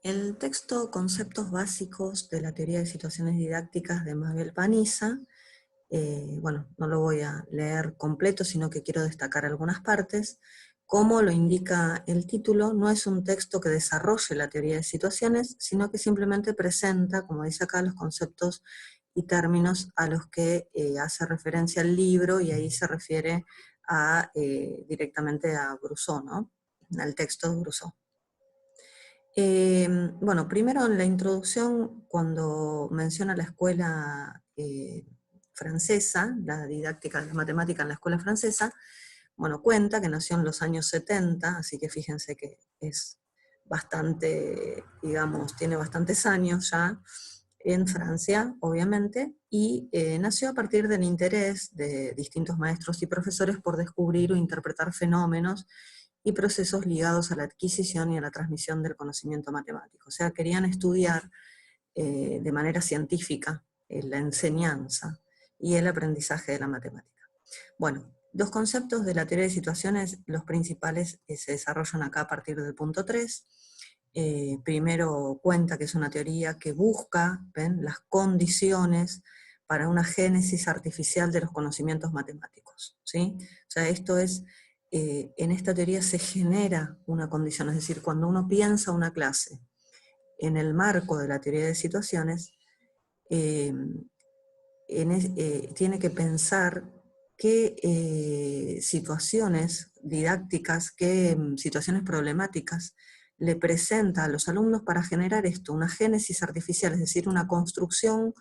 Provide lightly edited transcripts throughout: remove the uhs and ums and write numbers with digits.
El texto Conceptos básicos de la teoría de situaciones didácticas de Mabel Paniza, bueno, no lo voy a leer completo, sino que quiero destacar algunas partes. Como lo indica el título, no es un texto que desarrolle la teoría de situaciones, sino que simplemente presenta, como dice acá, los conceptos y términos a los que hace referencia el libro, y ahí se refiere directamente a Brousseau, ¿no? Al texto de Brousseau. Bueno, primero en la introducción, cuando menciona la escuela francesa, la didáctica de la matemática en la escuela francesa, bueno, cuenta que nació en los años 70, así que fíjense que es bastante, digamos, tiene bastantes años ya en Francia, obviamente, y nació a partir del interés de distintos maestros y profesores por descubrir o interpretar fenómenos y procesos ligados a la adquisición y a la transmisión del conocimiento matemático. O sea, querían estudiar de manera científica la enseñanza y el aprendizaje de la matemática. Bueno, los conceptos de la teoría de situaciones, los principales, se desarrollan acá a partir del punto 3. Primero cuenta que es una teoría que busca, ¿ven?, las condiciones para una génesis artificial de los conocimientos matemáticos, ¿sí? O sea, esto es, en esta teoría se genera una condición, es decir, cuando uno piensa una clase en el marco de la teoría de situaciones, tiene que pensar qué situaciones didácticas, qué situaciones problemáticas le presenta a los alumnos para generar esto, una génesis artificial, es decir, una construcción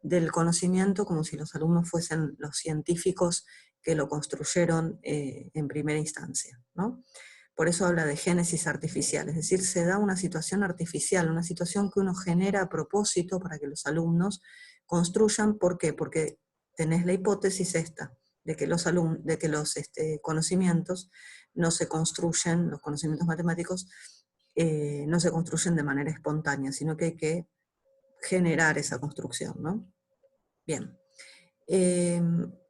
del conocimiento como si los alumnos fuesen los científicos que lo construyeron en primera instancia, ¿no? Por eso habla de génesis artificial, es decir, se da una situación artificial, una situación que uno genera a propósito para que los alumnos construyan. ¿Por qué? Porque tenés la hipótesis esta, de que los conocimientos no se construyen, los conocimientos matemáticos no se construyen de manera espontánea, sino que hay que generar esa construcción, ¿no? Bien.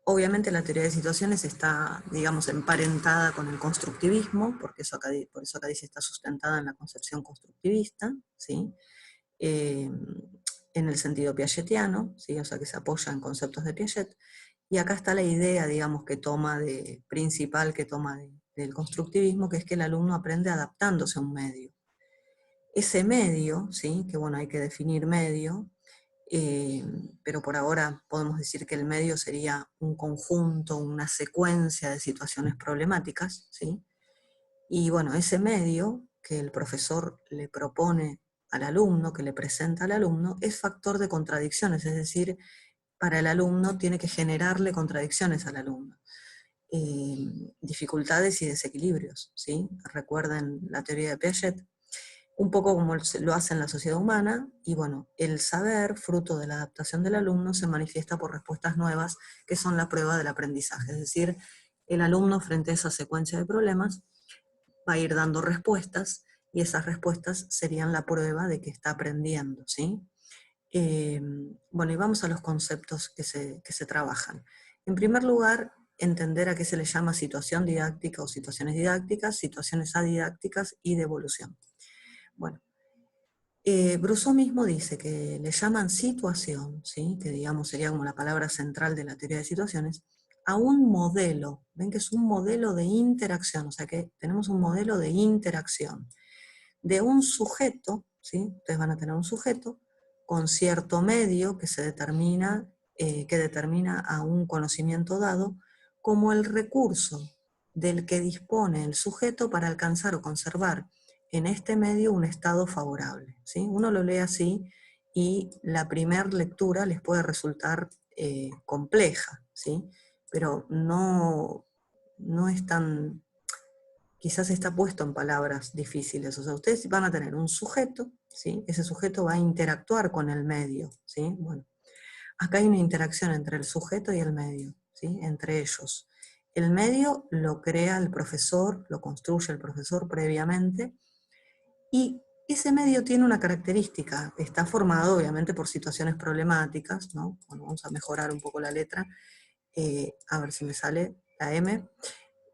Obviamente la teoría de situaciones está, digamos, emparentada con el constructivismo, porque por eso acá dice está sustentada en la concepción constructivista, ¿sí? En el sentido piagetiano, ¿sí? O sea que se apoya en conceptos de Piaget, y acá está la idea, digamos, principal que toma del constructivismo, que es que el alumno aprende adaptándose a un medio. Ese medio, ¿sí?, que bueno, hay que definir medio, pero por ahora podemos decir que el medio sería un conjunto, una secuencia de situaciones problemáticas, ¿sí? Y bueno, ese medio que el profesor le propone al alumno, que le presenta al alumno, es factor de contradicciones, es decir, para el alumno tiene que generarle contradicciones al alumno. Dificultades y desequilibrios, ¿sí? Recuerden la teoría de Piaget, un poco como lo hace en la sociedad humana, y bueno, el saber, fruto de la adaptación del alumno, se manifiesta por respuestas nuevas, que son la prueba del aprendizaje, es decir, el alumno frente a esa secuencia de problemas va a ir dando respuestas, y esas respuestas serían la prueba de que está aprendiendo, ¿sí? Bueno, y vamos a los conceptos que se trabajan. En primer lugar, entender a qué se le llama situación didáctica o situaciones didácticas, situaciones adidácticas y devolución. Bueno, Brousseau mismo dice que le llaman situación, ¿sí?, que digamos sería como la palabra central de la teoría de situaciones, a un modelo. Ven que es un modelo de interacción, o sea que tenemos un modelo de interacción de un sujeto, ¿sí? Ustedes van a tener un sujeto con cierto medio que que determina a un conocimiento dado como el recurso del que dispone el sujeto para alcanzar o conservar en este medio un estado favorable, ¿sí? Uno lo lee así y la primera lectura les puede resultar compleja, ¿sí? Pero no es tan, quizás está puesto en palabras difíciles. O sea, ustedes van a tener un sujeto, ¿sí? Ese sujeto va a interactuar con el medio, ¿sí? Bueno, acá hay una interacción entre el sujeto y el medio, ¿sí?, entre ellos. El medio lo crea el profesor, lo construye el profesor previamente, y ese medio tiene una característica, está formado obviamente por situaciones problemáticas, ¿no? Bueno, vamos a mejorar un poco la letra, a ver si me sale la M.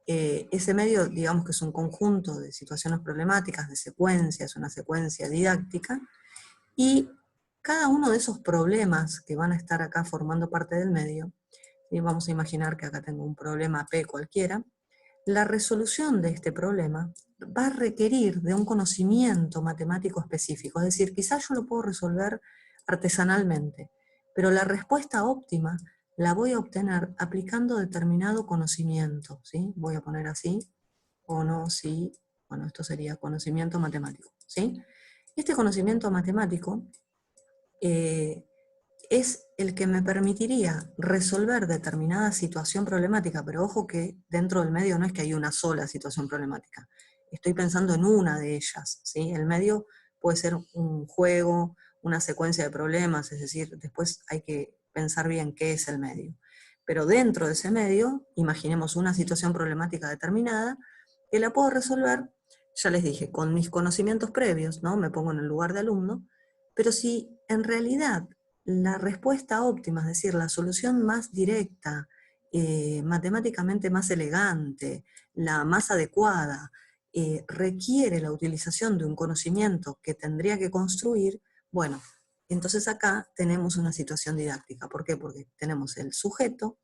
Ese medio, digamos que es un conjunto de situaciones problemáticas, de secuencias, una secuencia didáctica, y cada uno de esos problemas que van a estar acá formando parte del medio, y vamos a imaginar que acá tengo un problema P cualquiera, la resolución de este problema va a requerir de un conocimiento matemático específico, es decir, quizás yo lo puedo resolver artesanalmente, pero la respuesta óptima la voy a obtener aplicando determinado conocimiento, ¿sí? Voy a poner así, o no, sí, bueno, esto sería conocimiento matemático, ¿sí? Este conocimiento matemático es el que me permitiría resolver determinada situación problemática, pero ojo que dentro del medio no es que hay una sola situación problemática, estoy pensando en una de ellas, ¿sí? El medio puede ser un juego, una secuencia de problemas, es decir, después hay que pensar bien qué es el medio. Pero dentro de ese medio, imaginemos una situación problemática determinada, que la puedo resolver, ya les dije, con mis conocimientos previos, ¿no? Me pongo en el lugar de alumno, pero si en realidad la respuesta óptima, es decir, la solución más directa, matemáticamente más elegante, la más adecuada, requiere la utilización de un conocimiento que tendría que construir, bueno, entonces acá tenemos una situación didáctica. ¿Por qué? Porque tenemos el sujeto,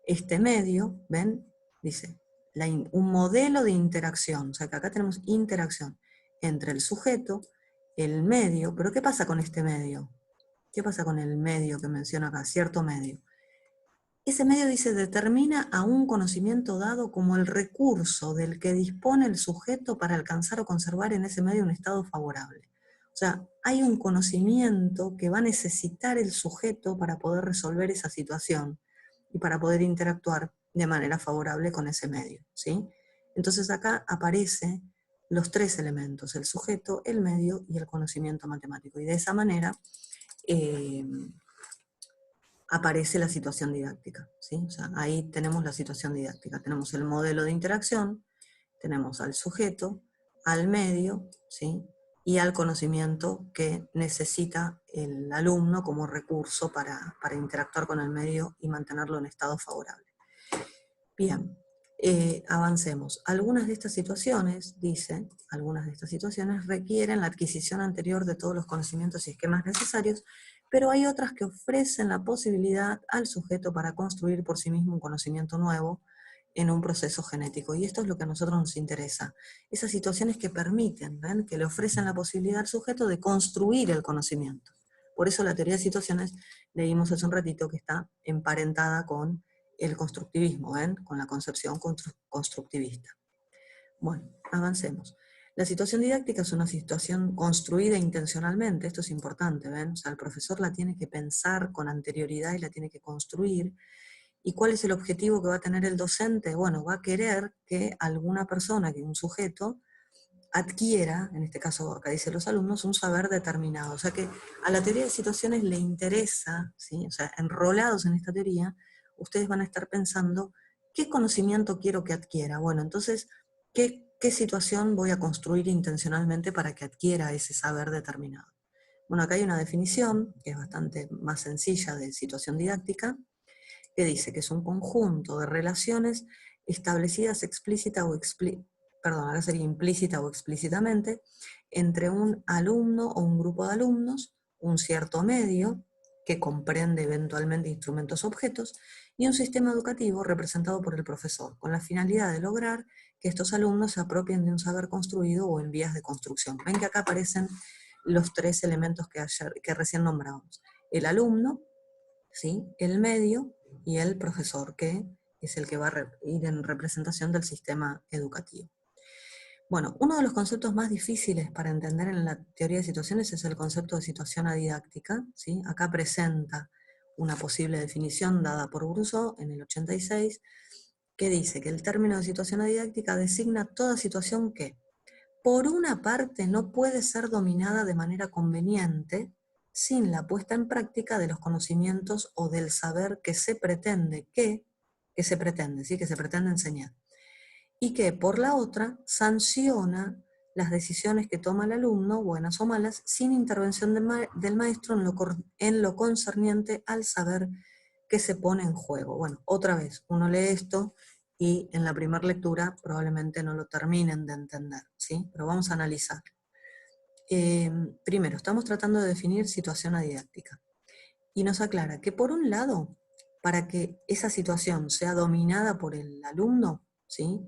este medio, ¿ven? Dice, un modelo de interacción, o sea que acá tenemos interacción entre el sujeto, el medio, pero ¿qué pasa con este medio? ¿Qué pasa con el medio que menciona acá? Cierto medio. Ese medio dice, determina a un conocimiento dado como el recurso del que dispone el sujeto para alcanzar o conservar en ese medio un estado favorable. O sea, hay un conocimiento que va a necesitar el sujeto para poder resolver esa situación y para poder interactuar de manera favorable con ese medio, ¿sí? Entonces acá aparecen los tres elementos, el sujeto, el medio y el conocimiento matemático. Y de esa manera aparece la situación didáctica, ¿sí? O sea, ahí tenemos la situación didáctica. Tenemos el modelo de interacción, tenemos al sujeto, al medio, ¿sí? Y al conocimiento que necesita el alumno como recurso para interactuar con el medio y mantenerlo en estado favorable. Bien, avancemos. Algunas de estas situaciones, dice, algunas de estas situaciones requieren la adquisición anterior de todos los conocimientos y esquemas necesarios, pero hay otras que ofrecen la posibilidad al sujeto para construir por sí mismo un conocimiento nuevo en un proceso genético. Y esto es lo que a nosotros nos interesa. Esas situaciones que permiten, ¿ven? Que le ofrecen la posibilidad al sujeto de construir el conocimiento. Por eso la teoría de situaciones, leímos hace un ratito, que está emparentada con el constructivismo, ¿ven? Con la concepción constructivista. Bueno, avancemos. La situación didáctica es una situación construida intencionalmente, esto es importante, ¿ven? O sea, el profesor la tiene que pensar con anterioridad y la tiene que construir. ¿Y cuál es el objetivo que va a tener el docente? Bueno, va a querer que alguna persona, que un sujeto, adquiera, en este caso acá dice los alumnos, un saber determinado. O sea que a la teoría de situaciones le interesa, ¿sí? O sea, enrolados en esta teoría, ustedes van a estar pensando, ¿qué conocimiento quiero que adquiera? Bueno, entonces, ¿qué situación voy a construir intencionalmente para que adquiera ese saber determinado? Bueno, acá hay una definición, que es bastante más sencilla, de situación didáctica, que dice que es un conjunto de relaciones establecidas explícita o ahora sería implícita o explícitamente, entre un alumno o un grupo de alumnos, un cierto medio, que comprende eventualmente instrumentos objetos, y un sistema educativo representado por el profesor, con la finalidad de lograr que estos alumnos se apropien de un saber construido o en vías de construcción. Ven que acá aparecen los tres elementos que recién nombramos. El alumno, ¿sí? El medio y el profesor, que es el que va a ir en representación del sistema educativo. Bueno, uno de los conceptos más difíciles para entender en la teoría de situaciones es el concepto de situación adidáctica, ¿sí? Acá presenta una posible definición dada por Brousseau en el 86, que dice que el término de situación adidáctica designa toda situación que, por una parte, no puede ser dominada de manera conveniente sin la puesta en práctica de los conocimientos o del saber que se pretende, ¿sí? Que se pretende enseñar. Y que, por la otra, sanciona las decisiones que toma el alumno, buenas o malas, sin intervención del maestro en lo concerniente al saber que se pone en juego. Bueno, otra vez, uno lee esto y en la primera lectura probablemente no lo terminen de entender, ¿sí? Pero vamos a analizar. Primero, estamos tratando de definir situación didáctica. Y nos aclara que por un lado, para que esa situación sea dominada por el alumno, ¿sí?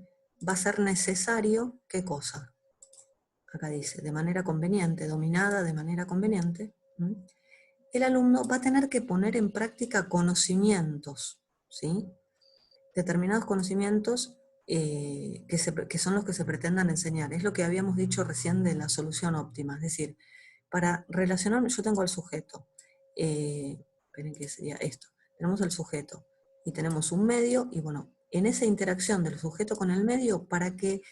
Va a ser necesario, ¿qué cosa? Acá dice, de manera conveniente, dominada de manera conveniente, ¿m? El alumno va a tener que poner en práctica conocimientos, ¿sí? Determinados conocimientos que son los que se pretendan enseñar. Es lo que habíamos dicho recién de la solución óptima, es decir, para relacionarme, yo tengo al sujeto, esperen que sería esto, tenemos el sujeto y tenemos un medio, y bueno, en esa interacción del sujeto con el medio, para que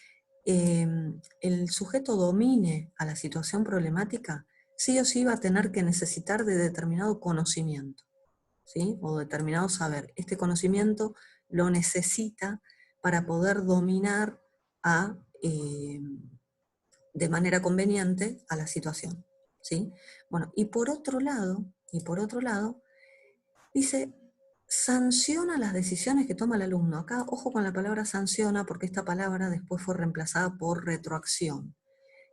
el sujeto domine a la situación problemática, sí o sí va a tener que necesitar de determinado conocimiento, ¿sí? O determinado saber. Este conocimiento lo necesita para poder dominar de manera conveniente a la situación, ¿sí? Bueno, y por otro lado, dice, sanciona las decisiones que toma el alumno. Acá, ojo con la palabra sanciona, porque esta palabra después fue reemplazada por retroacción.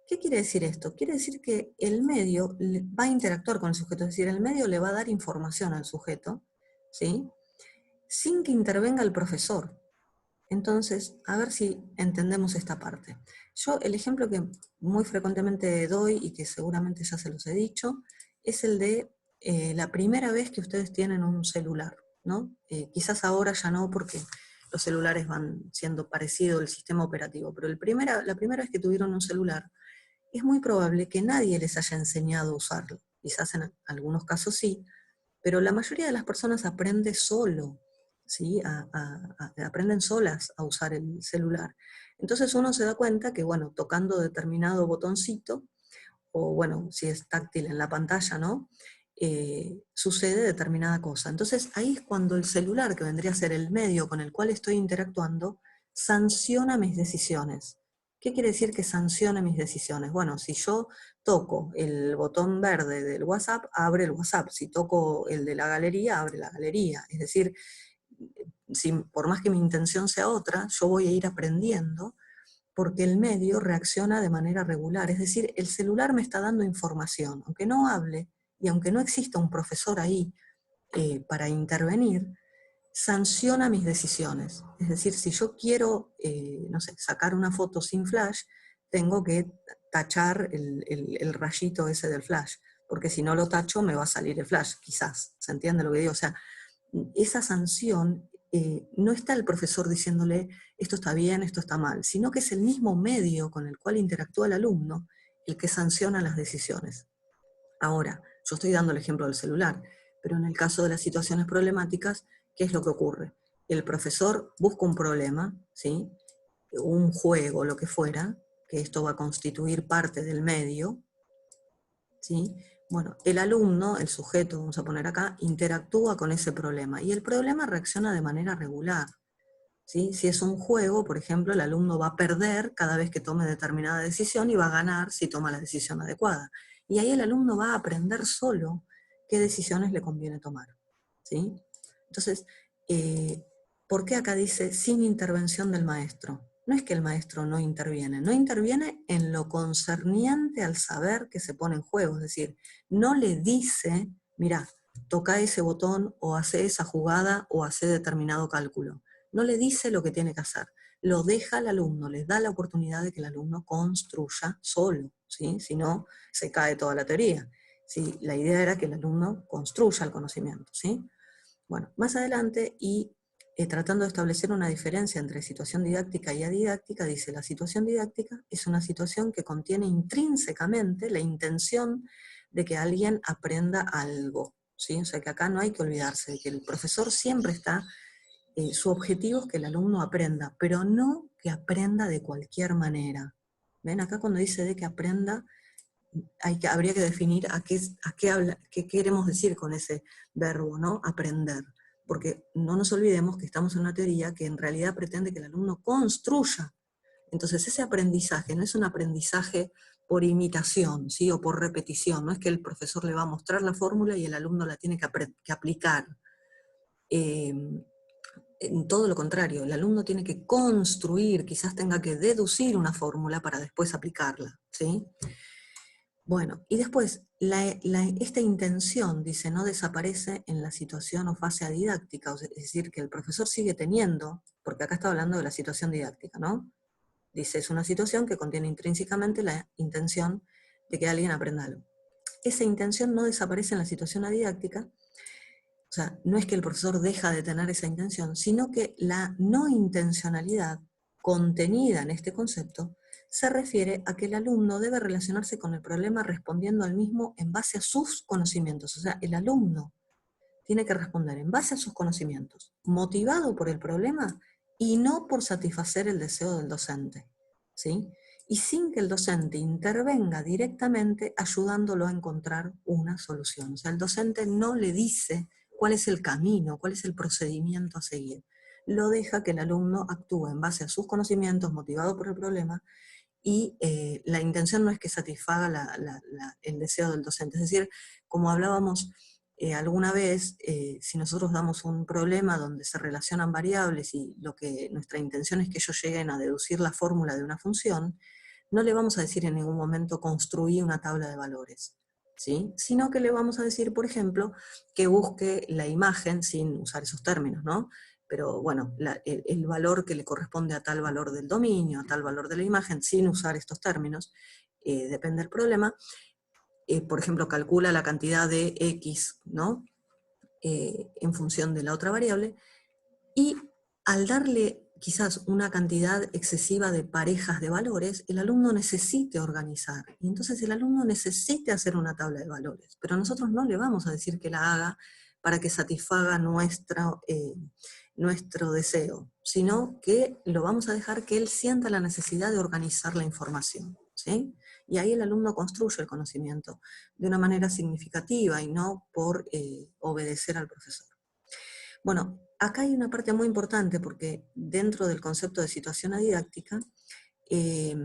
¿Qué quiere decir esto? Quiere decir que el medio va a interactuar con el sujeto, es decir, el medio le va a dar información al sujeto, ¿sí? Sin que intervenga el profesor. Entonces, a ver si entendemos esta parte. Yo el ejemplo que muy frecuentemente doy y que seguramente ya se los he dicho, es el de la primera vez que ustedes tienen un celular, ¿no? Quizás ahora ya no, porque los celulares van siendo parecido el sistema operativo, pero la primera vez que tuvieron un celular, es muy probable que nadie les haya enseñado a usarlo. Quizás en algunos casos sí, pero la mayoría de las personas aprende solo, ¿sí? Aprenden solas a usar el celular. Entonces uno se da cuenta que, bueno, tocando determinado botoncito, o bueno, si es táctil en la pantalla, ¿no? Sucede determinada cosa. Entonces ahí es cuando el celular, que vendría a ser el medio con el cual estoy interactuando, sanciona mis decisiones. ¿Qué quiere decir que sancione mis decisiones? Bueno, si yo toco el botón verde del WhatsApp, abre el WhatsApp. Si toco el de la galería, abre la galería. Es decir, por más que mi intención sea otra, yo voy a ir aprendiendo porque el medio reacciona de manera regular. Es decir, el celular me está dando información, aunque no hable y aunque no exista un profesor ahí para intervenir, sanciona mis decisiones. Es decir, si yo quiero, no sé, sacar una foto sin flash, tengo que tachar el rayito ese del flash, porque si no lo tacho me va a salir el flash, quizás. ¿Se entiende lo que digo? O sea, esa sanción no está el profesor diciéndole esto está bien, esto está mal, sino que es el mismo medio con el cual interactúa el alumno el que sanciona las decisiones. Ahora, yo estoy dando el ejemplo del celular, pero en el caso de las situaciones problemáticas, ¿qué es lo que ocurre? El profesor busca un problema, ¿sí? Un juego, lo que fuera, que esto va a constituir parte del medio, ¿sí? Bueno, el alumno, el sujeto, vamos a poner acá, interactúa con ese problema y el problema reacciona de manera regular, ¿sí? Si es un juego, por ejemplo, el alumno va a perder cada vez que tome determinada decisión y va a ganar si toma la decisión adecuada. Y ahí el alumno va a aprender solo qué decisiones le conviene tomar, ¿sí? Entonces, ¿por qué acá dice sin intervención del maestro? No es que el maestro no interviene, no interviene en lo concerniente al saber que se pone en juego, es decir, no le dice, mira, toca ese botón o hace esa jugada o hace determinado cálculo. No le dice lo que tiene que hacer, lo deja al alumno, les da la oportunidad de que el alumno construya solo, ¿sí? Si no, se cae toda la teoría. ¿Sí? La idea era que el alumno construya el conocimiento, ¿sí? Bueno, más adelante, y tratando de establecer una diferencia entre situación didáctica y adidáctica, dice, la situación didáctica es una situación que contiene intrínsecamente la intención de que alguien aprenda algo, ¿sí? O sea que acá no hay que olvidarse de que el profesor siempre está, su objetivo es que el alumno aprenda, pero no que aprenda de cualquier manera. ¿Ven? Acá cuando dice de que aprenda, habría que definir qué queremos decir con ese verbo, ¿no? Aprender. Porque no nos olvidemos que estamos en una teoría que en realidad pretende que el alumno construya. Entonces ese aprendizaje no es un aprendizaje por imitación, ¿sí? O por repetición. No es que el profesor le va a mostrar la fórmula y el alumno la tiene que aplicar. En todo lo contrario, el alumno tiene que construir, quizás tenga que deducir una fórmula para después aplicarla, ¿sí? Bueno, y después, esta intención, dice, no desaparece en la situación o fase didáctica, es decir, que el profesor sigue teniendo, porque acá está hablando de la situación didáctica, ¿no? Dice, es una situación que contiene intrínsecamente la intención de que alguien aprenda algo. Esa intención no desaparece en la situación didáctica, o sea, no es que el profesor deja de tener esa intención, sino que la no intencionalidad contenida en este concepto se refiere a que el alumno debe relacionarse con el problema respondiendo al mismo en base a sus conocimientos. O sea, el alumno tiene que responder en base a sus conocimientos, motivado por el problema y no por satisfacer el deseo del docente, ¿sí? Y sin que el docente intervenga directamente ayudándolo a encontrar una solución. O sea, el docente no le dice cuál es el camino, cuál es el procedimiento a seguir. Lo deja que el alumno actúe en base a sus conocimientos, motivado por el problema, y la intención no es que satisfaga el deseo del docente. Es decir, como hablábamos alguna vez, si nosotros damos un problema donde se relacionan variables y nuestra intención es que ellos lleguen a deducir la fórmula de una función, no le vamos a decir en ningún momento construir una tabla de valores, ¿sí? Sino que le vamos a decir, por ejemplo, que busque la imagen sin usar esos términos, ¿no? Pero bueno, el valor que le corresponde a tal valor del dominio, a tal valor de la imagen, sin usar estos términos, depende del problema. Por ejemplo, calcula la cantidad de X, ¿no? En función de la otra variable, y al darle quizás una cantidad excesiva de parejas de valores, el alumno necesite organizar, y entonces el alumno necesite hacer una tabla de valores, pero nosotros no le vamos a decir que la haga para que satisfaga nuestro deseo, sino que lo vamos a dejar que él sienta la necesidad de organizar la información, ¿sí? Y ahí el alumno construye el conocimiento de una manera significativa y no por obedecer al profesor. Bueno, acá hay una parte muy importante porque dentro del concepto de situación didáctica eh,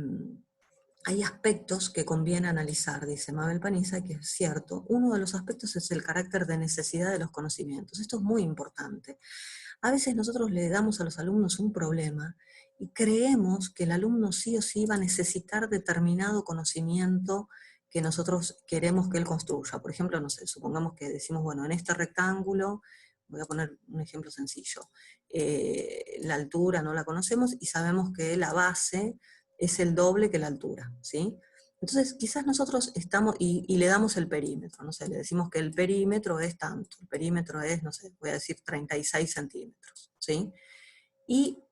hay aspectos que conviene analizar, dice Mabel Paniza, que es cierto. Uno de los aspectos es el carácter de necesidad de los conocimientos. Esto es muy importante. A veces nosotros le damos a los alumnos un problema y creemos que el alumno sí o sí va a necesitar determinado conocimiento que nosotros queremos que él construya. Por ejemplo, no sé, supongamos que decimos, bueno, en este rectángulo, voy a poner un ejemplo sencillo, la altura no la conocemos y sabemos que la base es el doble que la altura, ¿sí? Entonces, quizás nosotros estamos, y le damos el perímetro, no sé, le decimos que el perímetro es tanto, el perímetro es, no sé, voy a decir 36 centímetros, ¿sí? Y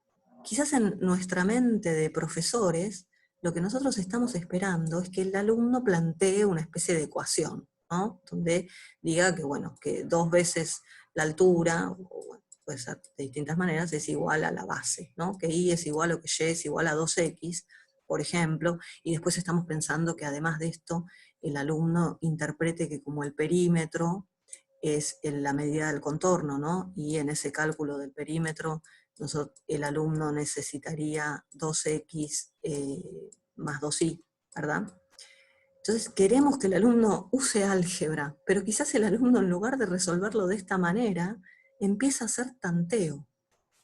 quizás en nuestra mente de profesores, lo que nosotros estamos esperando es que el alumno plantee una especie de ecuación, ¿no? Donde diga que, bueno, que 2 veces la altura, o bueno, puede ser de distintas maneras, es igual a la base, ¿no? Que y es igual o que y es igual a 2x, por ejemplo, y después estamos pensando que además de esto, el alumno interprete que como el perímetro es en la medida del contorno, ¿no? Y en ese cálculo del perímetro, el alumno necesitaría 2x más 2y, ¿verdad? Entonces queremos que el alumno use álgebra, pero quizás el alumno en lugar de resolverlo de esta manera, empieza a hacer tanteo.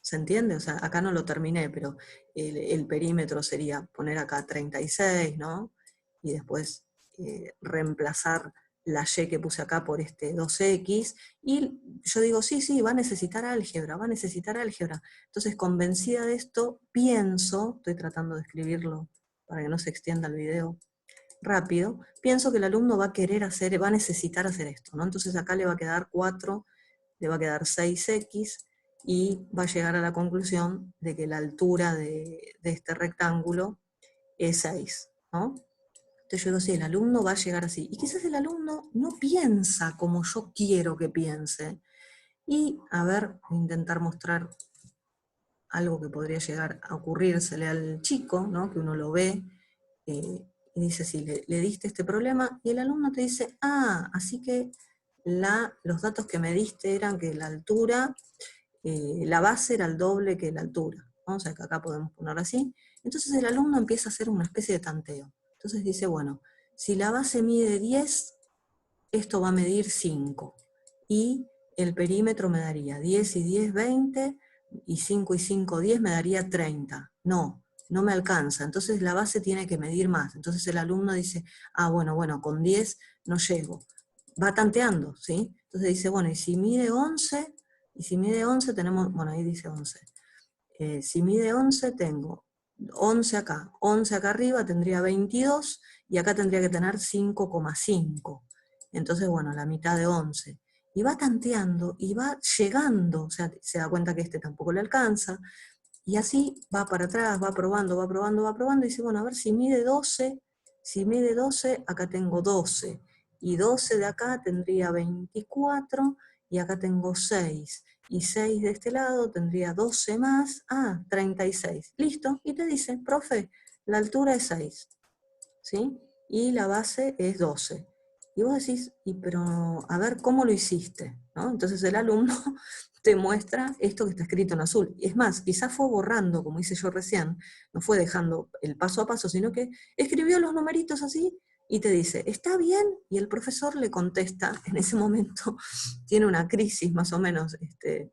¿Se entiende? O sea, acá no lo terminé, pero el perímetro sería poner acá 36, ¿no? Y después reemplazar la y que puse acá por este 2x, y yo digo, sí, sí, va a necesitar álgebra, va a necesitar álgebra. Entonces, convencida de esto, pienso, estoy tratando de escribirlo para que no se extienda el video rápido, pienso que el alumno va a querer hacer, va a necesitar hacer esto, ¿no? Entonces acá le va a quedar 4, le va a quedar 6x, y va a llegar a la conclusión de que la altura de este rectángulo es 6, ¿no? Entonces yo digo, sí, el alumno va a llegar así. Y quizás el alumno no piensa como yo quiero que piense. Y, a ver, voy a intentar mostrar algo que podría llegar a ocurrírsele al chico, ¿no? Que uno lo ve, y dice, sí, le diste este problema, y el alumno te dice, ah, así que los datos que me diste eran que la altura, la base era el doble que la altura. Vamos a ver que acá podemos poner así. Entonces el alumno empieza a hacer una especie de tanteo. Entonces dice, bueno, si la base mide 10, esto va a medir 5. Y el perímetro me daría 10 y 10, 20, y 5 y 5, 10 me daría 30. No, no me alcanza. Entonces la base tiene que medir más. Entonces el alumno dice, ah, bueno, con 10 no llego. Va tanteando, ¿sí? Entonces dice, bueno, y si mide 11, tenemos, bueno, ahí dice 11. Si mide 11, tengo 11 acá arriba tendría 22, y acá tendría que tener 5,5. Entonces, bueno, la mitad de 11. Y va tanteando y va llegando, o sea, se da cuenta que este tampoco le alcanza, y así va para atrás, va probando, y dice, bueno, a ver si mide 12, acá tengo 12, y 12 de acá tendría 24, y acá tengo 6, y 6 de este lado tendría 12 más, 36, listo, y te dice, profe, la altura es 6, ¿sí? Y la base es 12. Y vos decís, pero a ver, ¿cómo lo hiciste? ¿No? Entonces el alumno te muestra esto que está escrito en azul. Es más, quizás fue borrando, como hice yo recién, no fue dejando el paso a paso, sino que escribió los numeritos así y te dice, ¿está bien? Y el profesor le contesta, en ese momento tiene una crisis más o menos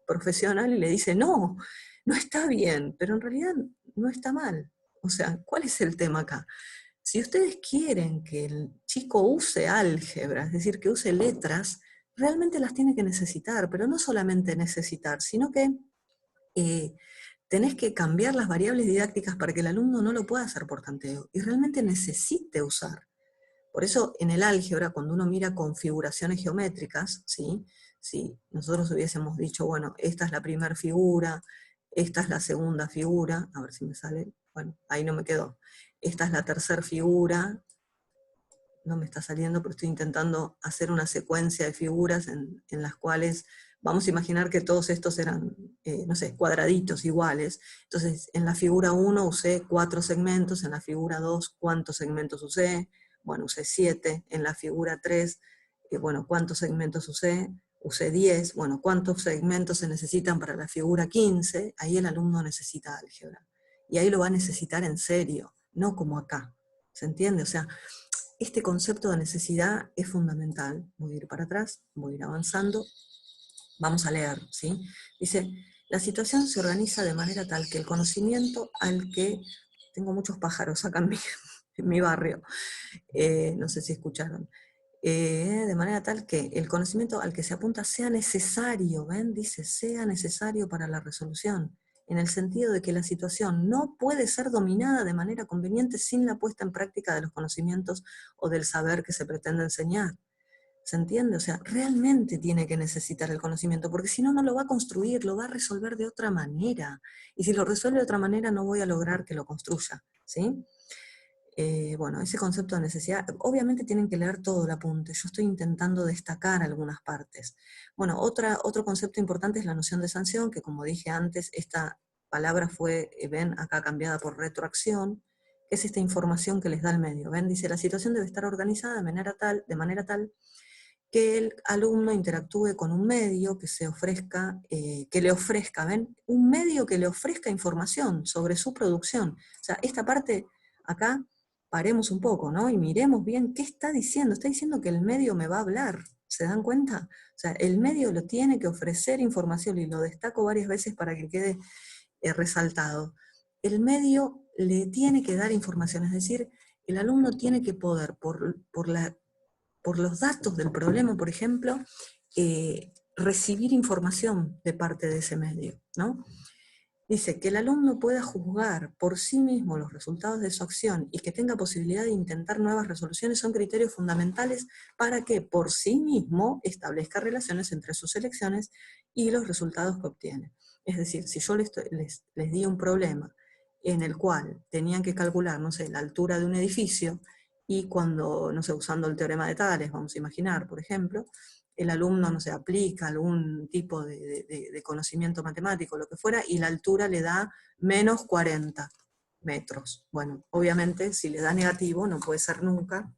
profesional, y le dice, no, no está bien, pero en realidad no está mal. O sea, ¿cuál es el tema acá? Si ustedes quieren que el chico use álgebra, es decir, que use letras, realmente las tiene que necesitar, pero no solamente necesitar, sino que eh, tenés que cambiar las variables didácticas para que el alumno no lo pueda hacer por tanteo y realmente necesite usar. Por eso en el álgebra, cuando uno mira configuraciones geométricas, ¿sí? Si nosotros hubiésemos dicho, bueno, esta es la primera figura, esta es la segunda figura, a ver si me sale, bueno, ahí no me quedó. Esta es la tercera figura, no me está saliendo, pero estoy intentando hacer una secuencia de figuras en las cuales vamos a imaginar que todos estos eran, no sé, cuadraditos iguales. Entonces, en la figura 1 usé 4 segmentos, en la figura 2, ¿cuántos segmentos usé? Bueno, usé 7, en la figura 3, bueno, ¿cuántos segmentos usé? Usé 10, bueno, ¿cuántos segmentos se necesitan para la figura 15? Ahí el alumno necesita álgebra. Y ahí lo va a necesitar en serio, no como acá. ¿Se entiende? O sea, este concepto de necesidad es fundamental. Voy a ir para atrás, voy a ir avanzando. Vamos a leer, ¿sí? Dice, la situación se organiza de manera tal que el conocimiento al que... Tengo muchos pájaros acá en mi barrio, no sé si escucharon. De manera tal que el conocimiento al que se apunta sea necesario, ¿ven? Dice, sea necesario para la resolución, en el sentido de que la situación no puede ser dominada de manera conveniente sin la puesta en práctica de los conocimientos o del saber que se pretende enseñar. ¿Se entiende? O sea, realmente tiene que necesitar el conocimiento, porque si no, no lo va a construir, lo va a resolver de otra manera. Y si lo resuelve de otra manera, no voy a lograr que lo construya, ¿sí? Bueno, ese concepto de necesidad, obviamente tienen que leer todo el apunte, yo estoy intentando destacar algunas partes. Bueno, otro concepto importante es la noción de sanción, que como dije antes, esta palabra fue, ven, acá cambiada por retroacción, que es esta información que les da el medio. Ven, dice, la situación debe estar organizada de manera tal que el alumno interactúe con un medio que se ofrezca, que le ofrezca, ¿ven? Un medio que le ofrezca información sobre su producción. O sea, esta parte acá, paremos un poco, ¿no? Y miremos bien qué está diciendo. Está diciendo que el medio me va a hablar. ¿Se dan cuenta? O sea, el medio lo tiene que ofrecer información, y lo destaco varias veces para que quede resaltado. El medio le tiene que dar información, es decir, el alumno tiene que poder, por los datos del problema, por ejemplo, recibir información de parte de ese medio, ¿no? Dice que el alumno pueda juzgar por sí mismo los resultados de su acción y que tenga posibilidad de intentar nuevas resoluciones son criterios fundamentales para que por sí mismo establezca relaciones entre sus elecciones y los resultados que obtiene. Es decir, si yo les di un problema en el cual tenían que calcular, no sé, la altura de un edificio, y cuando, no sé, usando el teorema de Tales, vamos a imaginar, por ejemplo, el alumno, no sé, aplica algún tipo de conocimiento matemático, lo que fuera, y la altura le da menos 40 metros. Bueno, obviamente, si le da negativo, no puede ser nunca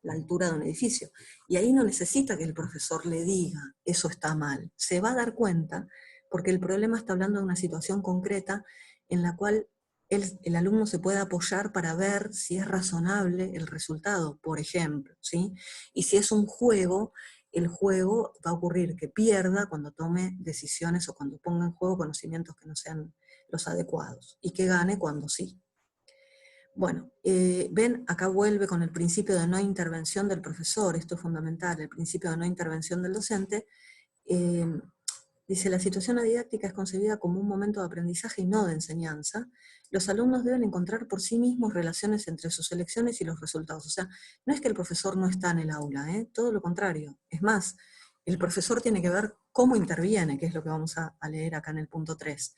la altura de un edificio. Y ahí no necesita que el profesor le diga, eso está mal. Se va a dar cuenta, porque el problema está hablando de una situación concreta en la cual el alumno se puede apoyar para ver si es razonable el resultado, por ejemplo, ¿sí? Y si es un juego el juego va a ocurrir que pierda cuando tome decisiones o cuando ponga en juego conocimientos que no sean los adecuados, y que gane cuando sí. Bueno, ven, acá vuelve con el principio de no intervención del profesor, esto es fundamental, el principio de no intervención del docente. Dice, la situación didáctica es concebida como un momento de aprendizaje y no de enseñanza. Los alumnos deben encontrar por sí mismos relaciones entre sus elecciones y los resultados. O sea, no es que el profesor no está en el aula, todo lo contrario. Es más, el profesor tiene que ver cómo interviene, que es lo que vamos a leer acá en el punto 3.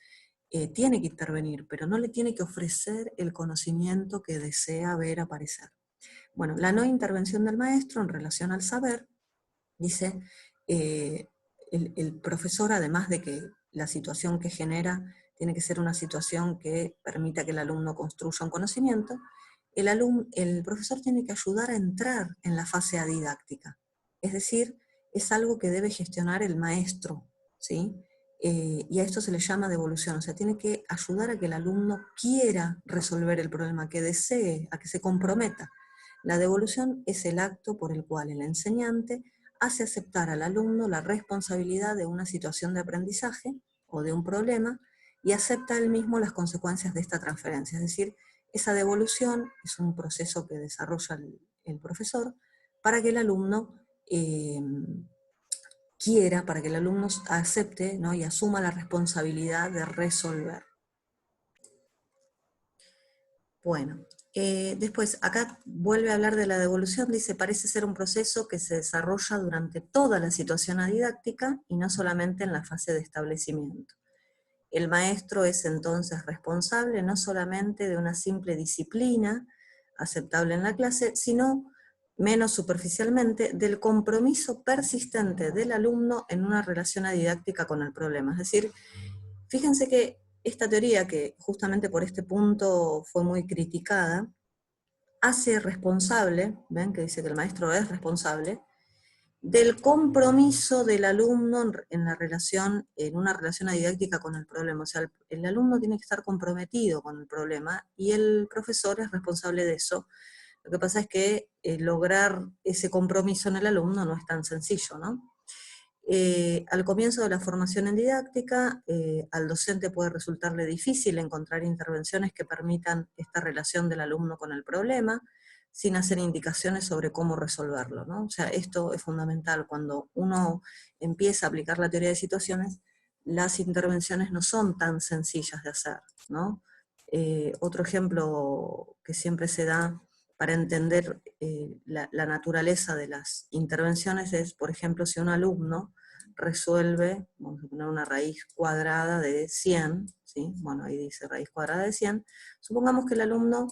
Tiene que intervenir, pero no le tiene que ofrecer el conocimiento que desea ver aparecer. Bueno, la no intervención del maestro en relación al saber, dice, el profesor, además de que la situación que genera tiene que ser una situación que permita que el alumno construya un conocimiento, el profesor tiene que ayudar a entrar en la fase adidáctica. Es decir, es algo que debe gestionar el maestro, ¿sí? Y a esto se le llama devolución, o sea, tiene que ayudar a que el alumno quiera resolver el problema, que desee, a que se comprometa. La devolución es el acto por el cual el enseñante hace aceptar al alumno la responsabilidad de una situación de aprendizaje o de un problema y acepta él mismo las consecuencias de esta transferencia. Es decir, esa devolución es un proceso que desarrolla el profesor para que el alumno quiera, para que el alumno acepte, ¿no?, y asuma la responsabilidad de resolver. Bueno, después acá vuelve a hablar de la devolución, dice, parece ser un proceso que se desarrolla durante toda la situación didáctica y no solamente en la fase de establecimiento. El maestro es entonces responsable no solamente de una simple disciplina aceptable en la clase, sino, menos superficialmente, del compromiso persistente del alumno en una relación didáctica con el problema. Es decir, fíjense que esta teoría, que justamente por este punto fue muy criticada, hace responsable, ven que dice que el maestro es responsable, del compromiso del alumno en una relación didáctica con el problema. O sea, el alumno tiene que estar comprometido con el problema y el profesor es responsable de eso. Lo que pasa es que lograr ese compromiso en el alumno no es tan sencillo, ¿no? Al comienzo de la formación en didáctica, al docente puede resultarle difícil encontrar intervenciones que permitan esta relación del alumno con el problema, sin hacer indicaciones sobre cómo resolverlo, ¿no? O sea, esto es fundamental. Cuando uno empieza a aplicar la teoría de situaciones, las intervenciones no son tan sencillas de hacer, ¿no? Otro ejemplo que siempre se da para entender la naturaleza de las intervenciones es, por ejemplo, si un alumno resuelve, vamos a poner una raíz cuadrada de 100, ¿sí? Bueno, ahí dice raíz cuadrada de 100, supongamos que el alumno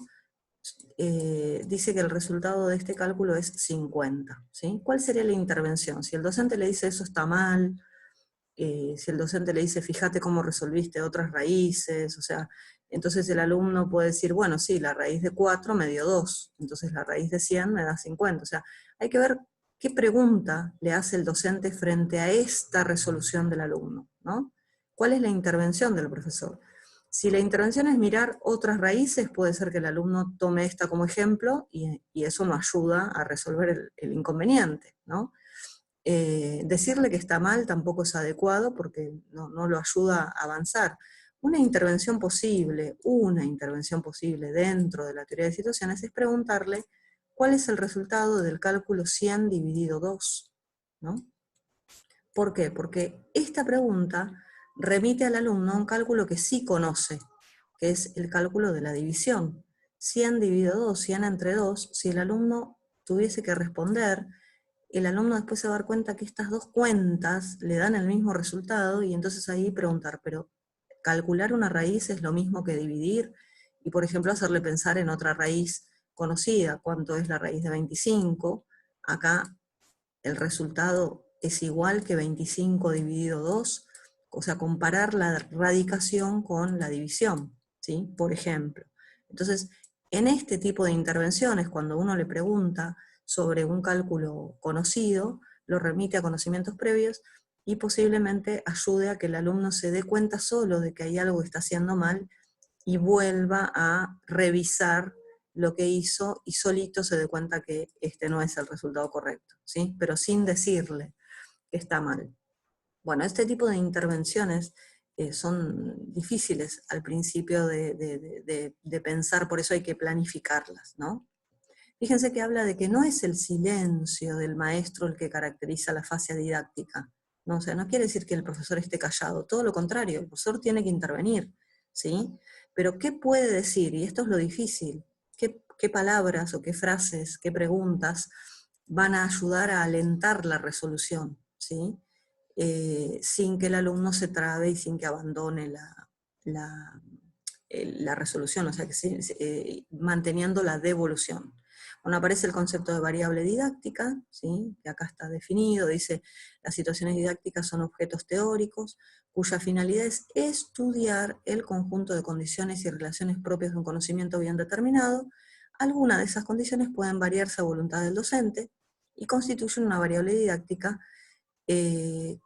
dice que el resultado de este cálculo es 50, ¿sí? ¿Cuál sería la intervención? Si el docente le dice eso está mal, si el docente le dice fíjate cómo resolviste otras raíces, o sea, entonces el alumno puede decir, bueno, sí, la raíz de 4 me dio 2, entonces la raíz de 100 me da 50, o sea, hay que ver qué pregunta le hace el docente frente a esta resolución del alumno, ¿no? ¿Cuál es la intervención del profesor? Si la intervención es mirar otras raíces, puede ser que el alumno tome esta como ejemplo y eso no ayuda a resolver el inconveniente, ¿no? Decirle que está mal tampoco es adecuado porque no lo ayuda a avanzar. Una intervención posible dentro de la teoría de situaciones es preguntarle cuál es el resultado del cálculo 100 dividido 2, ¿no? ¿Por qué? Porque esta pregunta remite al alumno a un cálculo que sí conoce, que es el cálculo de la división. 100 dividido 2, 100 entre 2, si el alumno tuviese que responder, el alumno después se va a dar cuenta que estas dos cuentas le dan el mismo resultado y entonces ahí preguntar, pero calcular una raíz es lo mismo que dividir, y por ejemplo hacerle pensar en otra raíz conocida, cuánto es la raíz de 25, acá el resultado es igual que 25 dividido 2, o sea, comparar la radicación con la división, ¿sí? Por ejemplo. Entonces, en este tipo de intervenciones, cuando uno le pregunta sobre un cálculo conocido, lo remite a conocimientos previos y posiblemente ayude a que el alumno se dé cuenta solo de que hay algo que está haciendo mal y vuelva a revisar lo que hizo y solito se dé cuenta que este no es el resultado correcto, ¿sí? Pero sin decirle que está mal. Bueno, este tipo de intervenciones son difíciles al principio de pensar, por eso hay que planificarlas, ¿no? Fíjense que habla de que no es el silencio del maestro el que caracteriza la fase didáctica, ¿no? O sea, no quiere decir que el profesor esté callado, todo lo contrario, el profesor tiene que intervenir, ¿sí? Pero ¿qué puede decir? Y esto es lo difícil. ¿Qué palabras o qué frases, qué preguntas van a ayudar a alentar la resolución, ¿sí? Sin que el alumno se trabe y sin que abandone la resolución, o sea, manteniendo la devolución. Bueno, aparece el concepto de variable didáctica, ¿sí? Que acá está definido, dice, las situaciones didácticas son objetos teóricos, cuya finalidad es estudiar el conjunto de condiciones y relaciones propias de un conocimiento bien determinado. Algunas de esas condiciones pueden variarse a voluntad del docente y constituyen una variable didáctica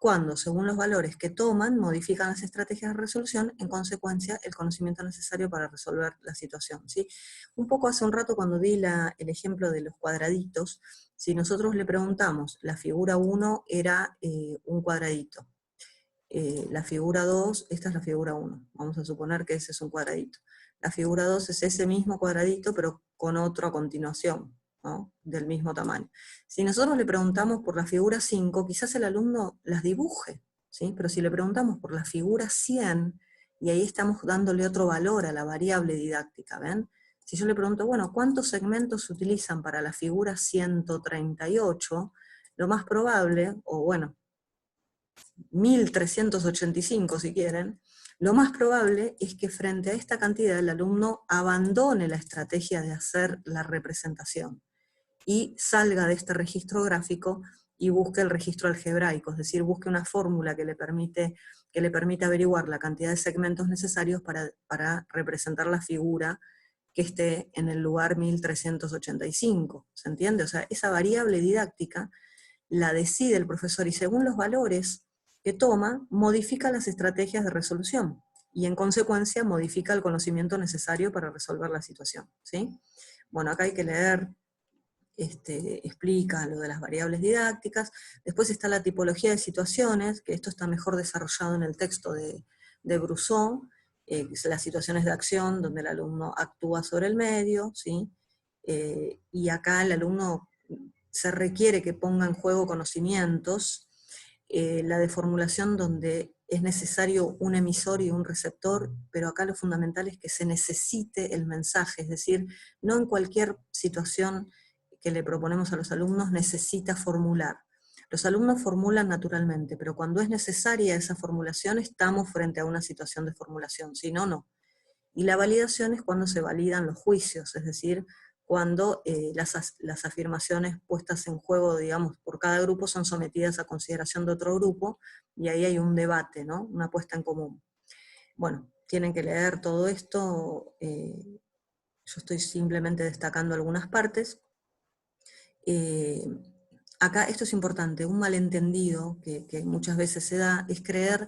cuando, según los valores que toman, modifican las estrategias de resolución, en consecuencia, el conocimiento necesario para resolver la situación, ¿sí? Un poco hace un rato cuando di el ejemplo de los cuadraditos, si nosotros le preguntamos, la figura 1 era un cuadradito, la figura 2, esta es la figura 1, vamos a suponer que ese es un cuadradito. La figura 2 es ese mismo cuadradito, pero con otro a continuación, ¿no? Del mismo tamaño. Si nosotros le preguntamos por la figura 5, quizás el alumno las dibuje, ¿sí? Pero si le preguntamos por la figura 100, y ahí estamos dándole otro valor a la variable didáctica, ¿ven? Si yo le pregunto, bueno, ¿cuántos segmentos se utilizan para la figura 138? Lo más probable, o bueno, 1385 si quieren, lo más probable es que frente a esta cantidad el alumno abandone la estrategia de hacer la representación y salga de este registro gráfico y busque el registro algebraico, es decir, busque una fórmula que le permita averiguar la cantidad de segmentos necesarios para representar la figura que esté en el lugar 1385, ¿se entiende? O sea, esa variable didáctica la decide el profesor y según los valores que toma, modifica las estrategias de resolución y en consecuencia modifica el conocimiento necesario para resolver la situación, ¿sí? Bueno, acá hay que leer, explica lo de las variables didácticas, después está la tipología de situaciones, que esto está mejor desarrollado en el texto de Brousseau, las situaciones de acción donde el alumno actúa sobre el medio, ¿sí? Y acá el alumno se requiere que ponga en juego conocimientos, la de formulación donde es necesario un emisor y un receptor, pero acá lo fundamental es que se necesite el mensaje, es decir, no en cualquier situación que le proponemos a los alumnos necesita formular. Los alumnos formulan naturalmente, pero cuando es necesaria esa formulación estamos frente a una situación de formulación, si no, no. Y la validación es cuando se validan los juicios, es decir, cuando las afirmaciones puestas en juego, digamos, por cada grupo son sometidas a consideración de otro grupo, y ahí hay un debate, ¿no? Una puesta en común. Bueno, tienen que leer todo esto, yo estoy simplemente destacando algunas partes. Acá esto es importante, un malentendido que muchas veces se da es creer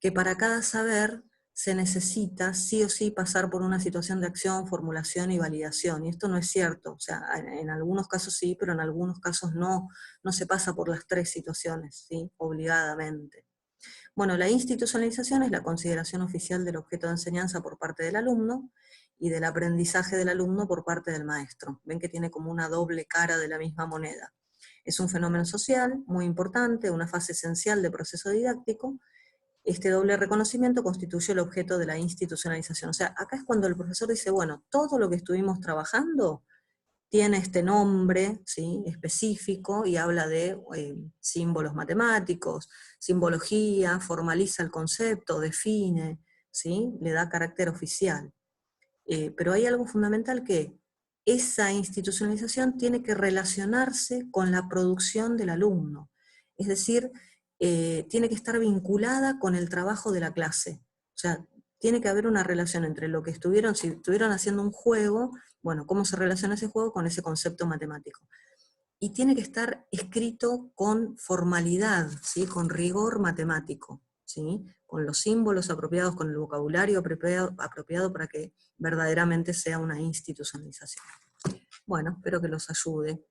que para cada saber se necesita sí o sí pasar por una situación de acción, formulación y validación, y esto no es cierto, o sea, en algunos casos sí, pero en algunos casos no, no se pasa por las tres situaciones, ¿sí? Obligadamente. Bueno, la institucionalización es la consideración oficial del objeto de enseñanza por parte del alumno y del aprendizaje del alumno por parte del maestro. Ven que tiene como una doble cara de la misma moneda. Es un fenómeno social muy importante, una fase esencial del proceso didáctico. Este doble reconocimiento constituye el objeto de la institucionalización. O sea, acá es cuando el profesor dice, bueno, todo lo que estuvimos trabajando tiene este nombre, ¿sí? Específico y habla de símbolos matemáticos, simbología, formaliza el concepto, define, ¿sí? Le da carácter oficial. Pero hay algo fundamental que esa institucionalización tiene que relacionarse con la producción del alumno. Es decir, tiene que estar vinculada con el trabajo de la clase. O sea, tiene que haber una relación entre lo que si estuvieron haciendo un juego, bueno, cómo se relaciona ese juego con ese concepto matemático. Y tiene que estar escrito con formalidad, ¿sí? Con rigor matemático. ¿sí? Con los símbolos apropiados, con el vocabulario apropiado para que verdaderamente sea una institucionalización. Bueno, espero que los ayude.